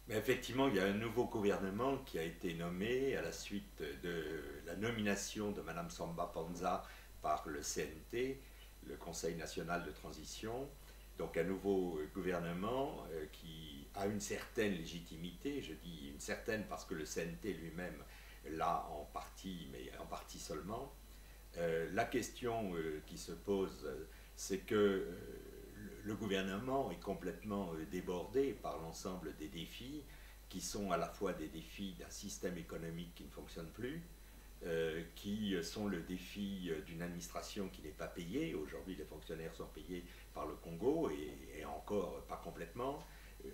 Mais effectivement, il y a un nouveau gouvernement qui a été nommé à la suite de la nomination de Madame Samba Panza par le CNT, le Conseil national de transition. Donc un nouveau gouvernement qui a une certaine légitimité, je dis une certaine parce que le CNT lui-même l'a en partie, mais en partie seulement. La question qui se pose, c'est que le gouvernement est complètement débordé par l'ensemble des défis, qui sont à la fois des défis d'un système économique qui ne fonctionne plus, qui sont le défi d'une administration qui n'est pas payée. Aujourd'hui, les fonctionnaires sont payés par le Congo et encore pas complètement.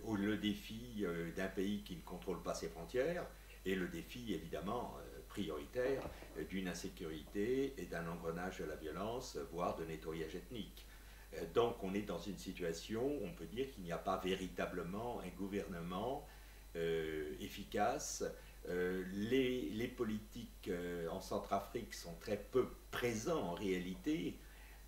Le défi d'un pays qui ne contrôle pas ses frontières et le défi évidemment prioritaire d'une insécurité et d'un engrenage de la violence, voire de nettoyage ethnique. Donc on est dans une situation où on peut dire qu'il n'y a pas véritablement un gouvernement efficace. Les politiques en Centrafrique sont très peu présents en réalité.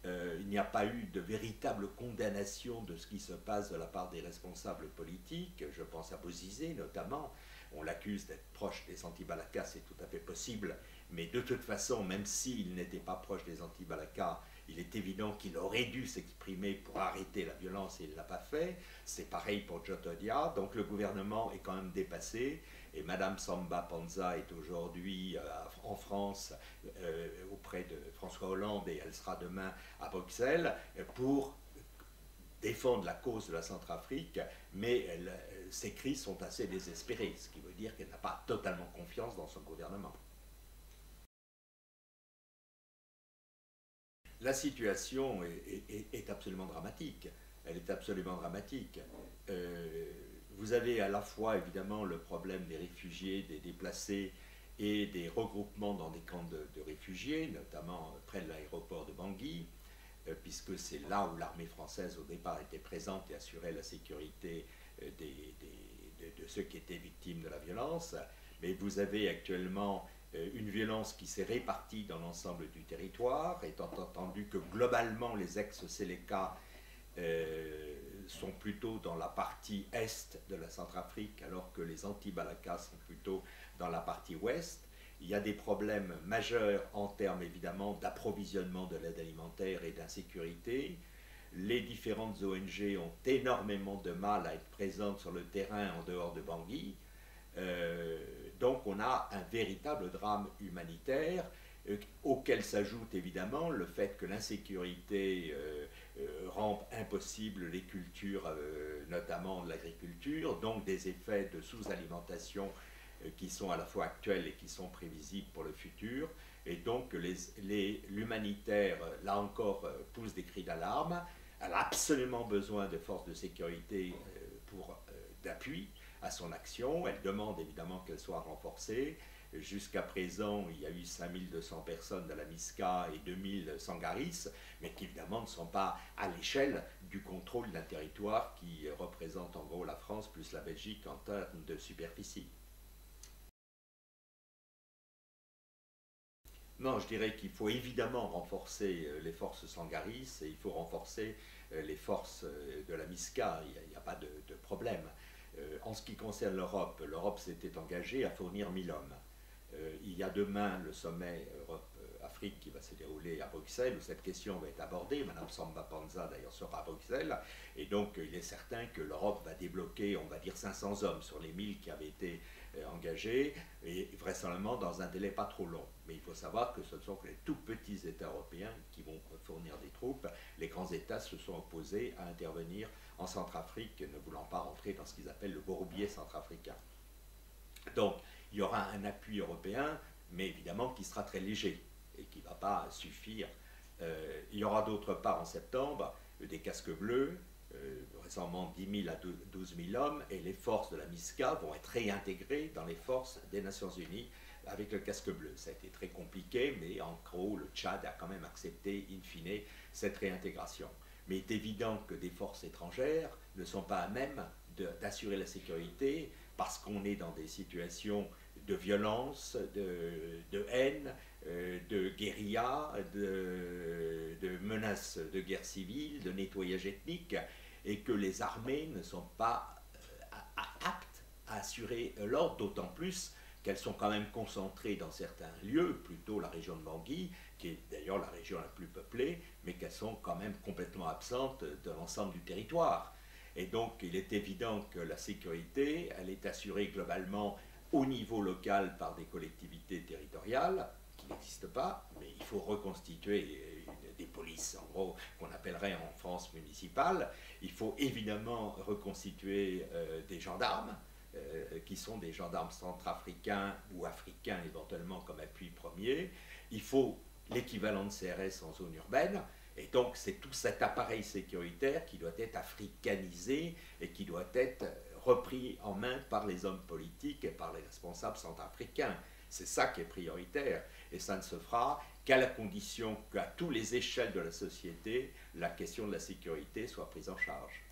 Il n'y a pas eu de véritable condamnation de ce qui se passe de la part des responsables politiques. Je pense à Bozizé notamment. On l'accuse d'être proche des anti-Balaka, c'est tout à fait possible. Mais de toute façon, même s'il n'était pas proche des anti-Balaka, il est évident qu'il aurait dû s'exprimer pour arrêter la violence et il ne l'a pas fait. C'est pareil pour Jotodia. Donc le gouvernement est quand même dépassé. Et Madame Samba Panza est aujourd'hui en France auprès de François Hollande et elle sera demain à Bruxelles pour défendre la cause de la Centrafrique, mais ses cris sont assez désespérés, ce qui veut dire qu'elle n'a pas totalement confiance dans son gouvernement. La situation est absolument dramatique. Elle est absolument dramatique. Vous avez à la fois évidemment le problème des réfugiés, des déplacés et des regroupements dans des camps de réfugiés, notamment près de l'aéroport de Bangui, puisque c'est là où l'armée française au départ était présente et assurait la sécurité de ceux qui étaient victimes de la violence. Mais vous avez actuellement une violence qui s'est répartie dans l'ensemble du territoire, étant entendu que globalement les ex-Séléka sont plutôt dans la partie est de la Centrafrique, alors que les anti-Balaka sont plutôt dans la partie ouest. Il y a des problèmes majeurs en termes évidemment d'approvisionnement de l'aide alimentaire et d'insécurité. Les différentes ONG ont énormément de mal à être présentes sur le terrain en dehors de Bangui. Donc on a un véritable drame humanitaire auquel s'ajoute évidemment le fait que l'insécurité rend impossible les cultures, notamment de l'agriculture, donc des effets de sous-alimentation qui sont à la fois actuels et qui sont prévisibles pour le futur. Et donc l'humanitaire, là encore, pousse des cris d'alarme. Elle a absolument besoin de forces de sécurité d'appui à son action. Elle demande évidemment qu'elles soient renforcées. Jusqu'à présent, il y a eu 5200 personnes de la MISCA et 2000 sangaris, mais qui évidemment ne sont pas à l'échelle du contrôle d'un territoire qui représente en gros la France plus la Belgique en termes de superficie. Non, je dirais qu'il faut évidemment renforcer les forces sangaris et il faut renforcer les forces de la MISCA, il n'y a, pas de problème. En ce qui concerne l'Europe, l'Europe s'était engagée à fournir 1000 hommes. Il y a demain le sommet Europe-Afrique qui va se dérouler à Bruxelles, où cette question va être abordée. Madame Samba Panza d'ailleurs sera à Bruxelles. Et donc il est certain que l'Europe va débloquer, on va dire, 500 hommes sur les 1000 qui avaient été engagés, et vraisemblablement dans un délai pas trop long. Mais il faut savoir que ce ne sont que les tout petits États européens qui vont fournir des troupes. Les grands États se sont opposés à intervenir en Centrafrique, ne voulant pas rentrer dans ce qu'ils appellent le bourbier centrafricain. Donc, il y aura un appui européen, mais évidemment qui sera très léger et qui ne va pas suffire. Il y aura d'autre part en septembre des casques bleus, récemment 10 000 à 12 000 hommes, et les forces de la MISCA vont être réintégrées dans les forces des Nations Unies avec le casque bleu. Ça a été très compliqué, mais en gros, le Tchad a quand même accepté, in fine, cette réintégration. Mais il est évident que des forces étrangères ne sont pas à même d'assurer la sécurité parce qu'on est dans des situations de violence, de haine, de guérilla, de menaces de guerre civile, de nettoyage ethnique, et que les armées ne sont pas aptes à assurer l'ordre, d'autant plus qu'elles sont quand même concentrées dans certains lieux, plutôt la région de Bangui, qui est d'ailleurs la région la plus peuplée, mais qu'elles sont quand même complètement absentes de l'ensemble du territoire. Et donc il est évident que la sécurité, elle est assurée globalement au niveau local par des collectivités territoriales, qui n'existent pas, mais il faut reconstituer des polices, en gros, qu'on appellerait en France municipales. Il faut évidemment reconstituer des gendarmes, qui sont des gendarmes centrafricains ou africains éventuellement comme appui premier. Il faut l'équivalent de CRS en zone urbaine. Et donc c'est tout cet appareil sécuritaire qui doit être africanisé et qui doit être repris en main par les hommes politiques et par les responsables centrafricains. C'est ça qui est prioritaire. Et ça ne se fera qu'à la condition qu'à toutes les échelles de la société, la question de la sécurité soit prise en charge.